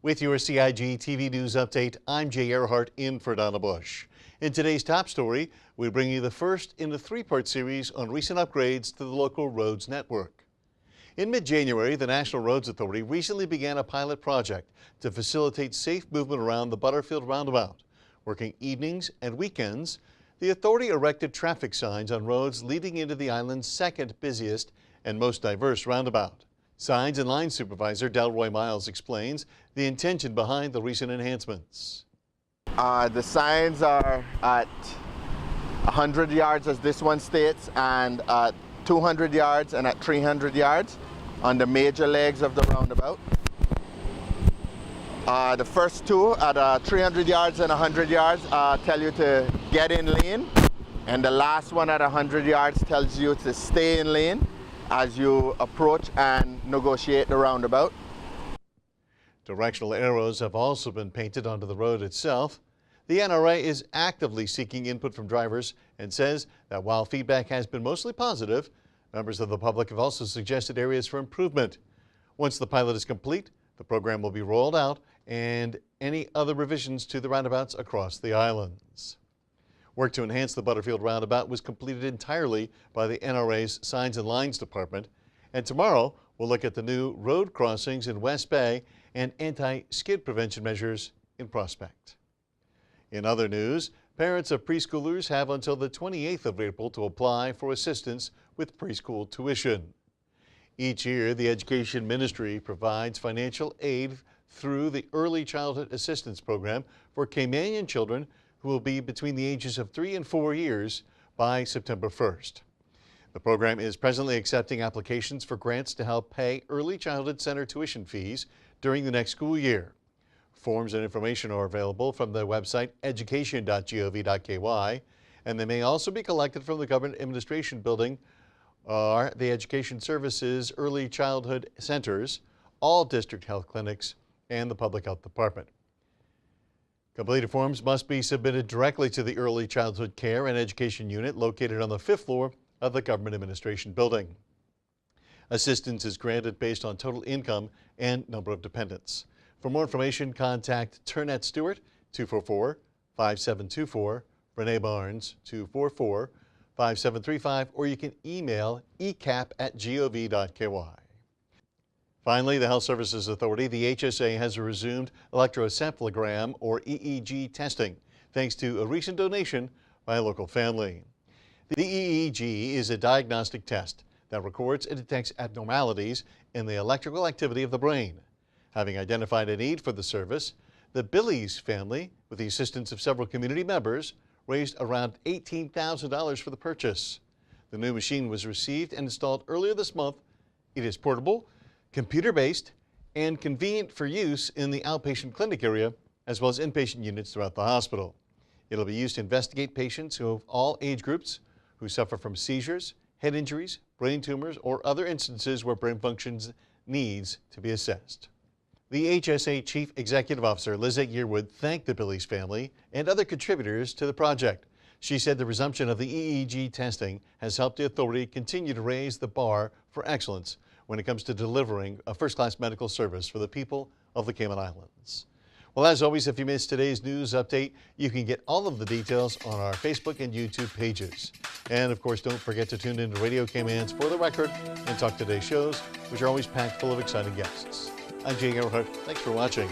With your CIGTV News Update, I'm Jay Earhart in for Donna Bush. In today's top story, we bring you the first in a three-part series on recent upgrades to the local roads network. In mid-January, the National Roads Authority recently began a pilot project to facilitate safe movement around the Butterfield Roundabout. Working evenings and weekends, the authority erected traffic signs on roads leading into the island's second busiest and most diverse roundabout. Signs and Line Supervisor Delroy Miles explains the intention behind the recent enhancements. The signs are at 100 yards, as this one states, and at 200 yards and at 300 yards on the major legs of the roundabout. The first two at 300 yards and 100 yards tell you to get in lane, and the last one at 100 yards tells you to stay in lane as you approach and negotiate the roundabout. Directional arrows have also been painted onto the road itself. The NRA is actively seeking input from drivers and says that while feedback has been mostly positive, members of the public have also suggested areas for improvement. Once the pilot is complete, the program will be rolled out and any other revisions to the roundabouts across the islands. Work to enhance the Butterfield Roundabout was completed entirely by the NRA's Signs and Lines Department. And tomorrow, we'll look at the new road crossings in West Bay and anti-skid prevention measures in Prospect. In other news, parents of preschoolers have until the 28th of April to apply for assistance with preschool tuition. Each year, the Education Ministry provides financial aid through the Early Childhood Assistance Program for Cayman children who will be between the ages of 3 and 4 years by September 1st. The program is presently accepting applications for grants to help pay early childhood center tuition fees during the next school year. Forms and information are available from the website education.gov.ky, and they may also be collected from the Government Administration Building or the Education Services Early Childhood Centers, all district health clinics, and the Public Health Department. Completed forms must be submitted directly to the Early Childhood Care and Education Unit located on the 5th floor of the Government Administration Building. Assistance is granted based on total income and number of dependents. For more information, contact Turnette Stewart, 244-5724, Renee Barnes, 244-5735, or you can email ecap@gov.ky. Finally, the Health Services Authority, the HSA, has resumed electroencephalogram or EEG testing, thanks to a recent donation by a local family. The EEG is a diagnostic test that records and detects abnormalities in the electrical activity of the brain. Having identified a need for the service, the Billies family, with the assistance of several community members, raised around $18,000 for the purchase. The new machine was received and installed earlier this month. It is portable, computer-based, and convenient for use in the outpatient clinic area, as well as inpatient units throughout the hospital. It'll be used to investigate patients who have all age groups who suffer from seizures, head injuries, brain tumors, or other instances where brain functions needs to be assessed. The HSA Chief Executive Officer, Lizette Yearwood, thanked the Billies family and other contributors to the project. She said the resumption of the EEG testing has helped the authority continue to raise the bar for excellence when it comes to delivering a first-class medical service for the people of the Cayman Islands. Well, as always, if you missed today's news update, you can get all of the details on our Facebook and YouTube pages. And of course, don't forget to tune in to Radio Cayman's For the Record and Talk Today shows, which are always packed full of exciting guests. I'm Jay Earhart. Thanks for watching.